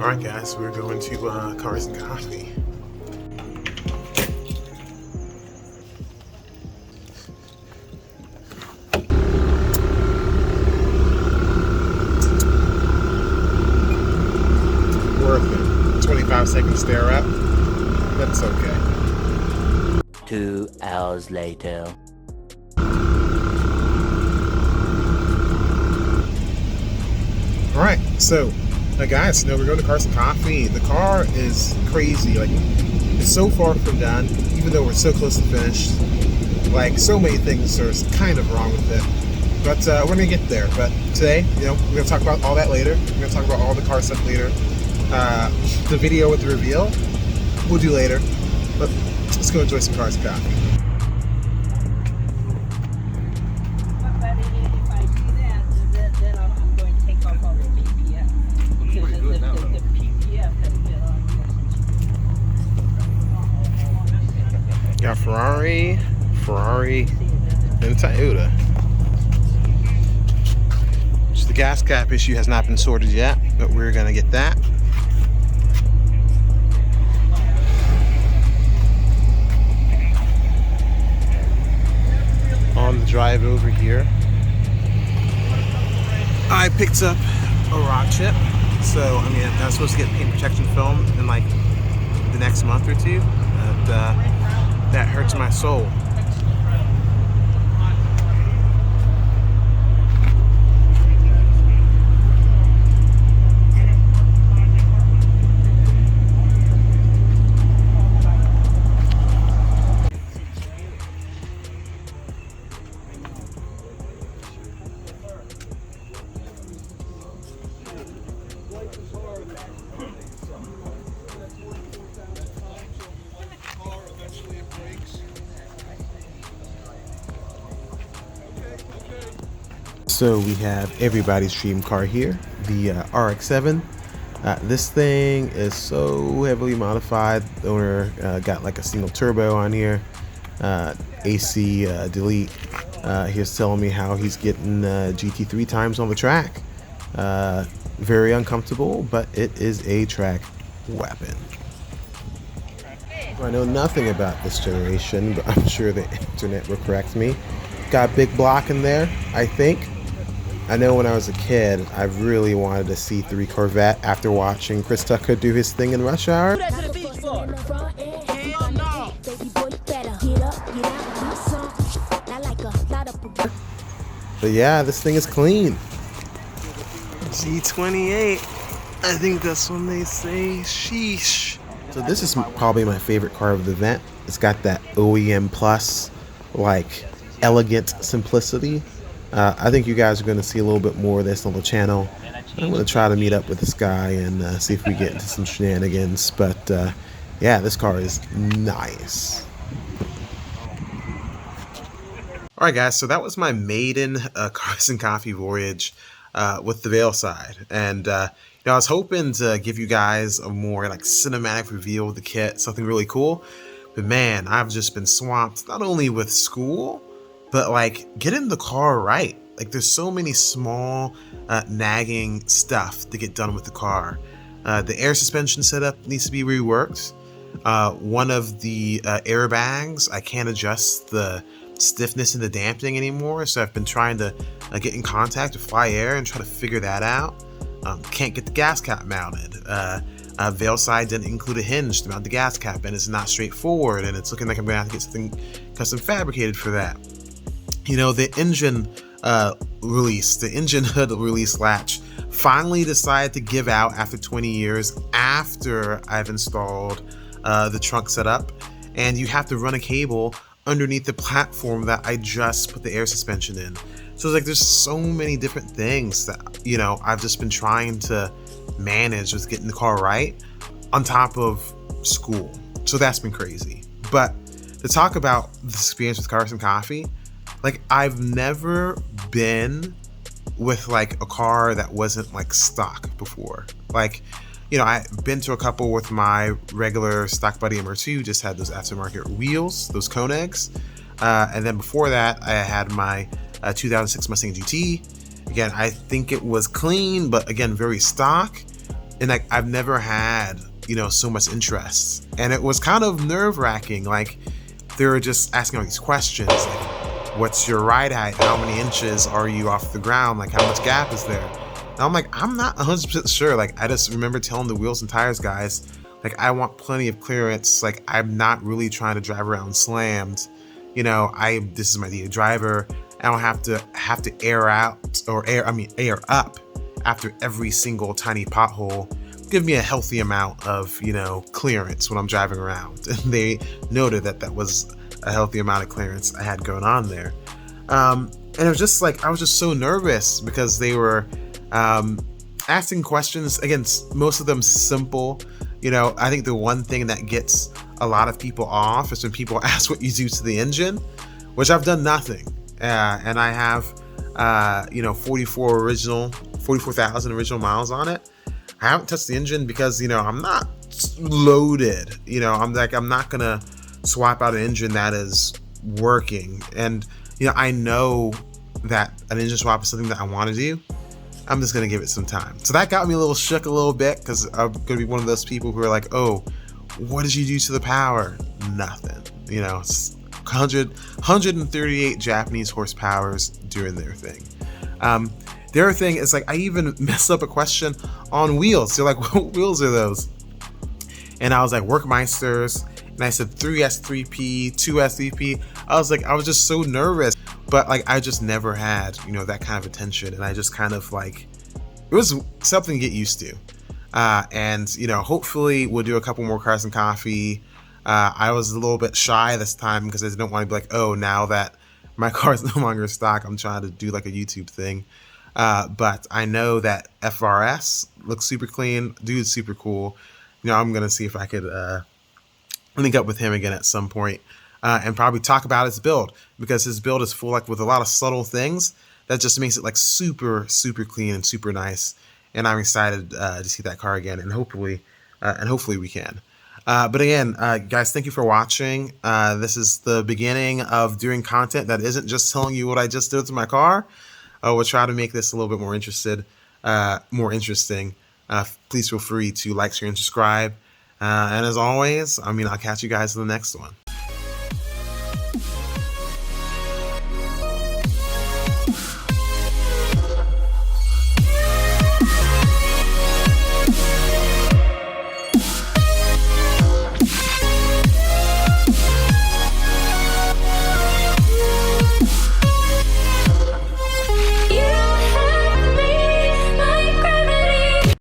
Alright guys, we're going to Cars and Coffee. Worth it. 25-second stare up. That's okay. 2 hours later. Alright, so guys, we're going to Cars and Coffee. The car is crazy. Like, it's so far from done, even though we're so close to finish. Like, so many things are kind of wrong with it. But we're going to get there. But today, we're going to talk about all that later. We're going to talk about all the car stuff later. The video with the reveal, we'll do later. But let's go enjoy some Cars and Coffee. Got Ferrari, and Toyota. So the gas cap issue has not been sorted yet, but we're gonna get that. On the drive over here, I picked up a rock chip. So I mean, I'm supposed to get paint protection film in like the next month or two. That hurts my soul. So we have everybody's dream car here, the RX-7. This thing is so heavily modified. The owner got like a single turbo on here, AC delete. He's telling me how he's getting GT 3 times on the track. Very uncomfortable, but it is a track weapon. I know nothing about this generation, but I'm sure the internet will correct me. Got a big block in there, I think. I know when I was a kid, I really wanted a C3 Corvette after watching Chris Tucker do his thing in Rush Hour. But yeah, this thing is clean. G28. I think that's when they say sheesh. So this is probably my favorite car of the event. It's got that OEM plus, like, elegant simplicity. I think you guys are going to see a little bit more of this on the channel. I'm going to try to meet up with this guy and see if we get into some shenanigans. But yeah, this car is nice. Alright guys, so that was my maiden Cars and Coffee voyage with the Veilside. And I was hoping to give you guys a more like cinematic reveal of the kit, something really cool. But man, I've just been swamped not only with school, but like getting the car right. Like there's so many small nagging stuff to get done with the car. The air suspension setup needs to be reworked. One of the airbags, I can't adjust the stiffness and the dampening anymore, so I've been trying to get in contact with Fly Air and try to figure that out. Can't get the gas cap mounted. Veilside didn't include a hinge to mount the gas cap, and it's not straightforward, and it's looking like I'm gonna have to get something custom fabricated for that. The engine release, the engine hood release latch finally decided to give out after 20 years after I've installed the trunk setup, and you have to run a cable underneath the platform that I just put the air suspension in. So it's like there's so many different things that I've just been trying to manage with getting the car right on top of school. So that's been crazy. But to talk about the experience with Cars and Coffee, like I've never been with like a car that wasn't like stock before. Like, I've been to a couple with my regular stock Buddy MR2, just had those aftermarket wheels, those Koenigs. And then before that, I had my 2006 Mustang GT. Again, I think it was clean, but again, very stock. and like I've never had, so much interest, and it was kind of nerve-wracking. Like they were just asking all these questions, like what's your ride height, how many inches are you off the ground, like how much gap is there. And I'm like, I'm not 100% sure. Like I just remember telling the wheels and tires guys, like I want plenty of clearance, like I'm not really trying to drive around slammed. This is my daily driver. I don't have to air out or air up after every single tiny pothole. Give me a healthy amount of, clearance when I'm driving around. And they noted that that was a healthy amount of clearance I had going on there. And it was just like, I was just so nervous because they were asking questions. Again, most of them simple. I think the one thing that gets a lot of people off is when people ask what you do to the engine, which I've done nothing. And I have, 44,000 original miles on it. I haven't touched the engine because, I'm not loaded. I'm not going to swap out an engine that is working. And, I know that an engine swap is something that I want to do. I'm just going to give it some time. So that got me a little shook a little bit because I'm going to be one of those people who are like, oh, what did you do to the power? Nothing. It's 138 Japanese horsepowers doing their thing. The other thing is, like, I even messed up a question on wheels. They're like, what wheels are those? And I was like, Workmeisters. And I said 3S3P, 2S3P. I was just so nervous. But like, I just never had, that kind of attention. And I just kind of like, it was something to get used to. And hopefully we'll do a couple more Cars and Coffee. I was a little bit shy this time because I didn't want to be like, oh, now that my car is no longer stock, I'm trying to do like a YouTube thing. But I know that FRS looks super clean. Dude's super cool. I'm going to see if I could link up with him again at some point and probably talk about his build, because his build is full, like, with a lot of subtle things that just makes it like super, super clean and super nice. And I'm excited to see that car again, and hopefully we can. But again, guys, thank you for watching. This is the beginning of doing content that isn't just telling you what I just did to my car. We'll try to make this a little bit more interesting. Please feel free to like, share, and subscribe. And as always, I'll catch you guys in the next one.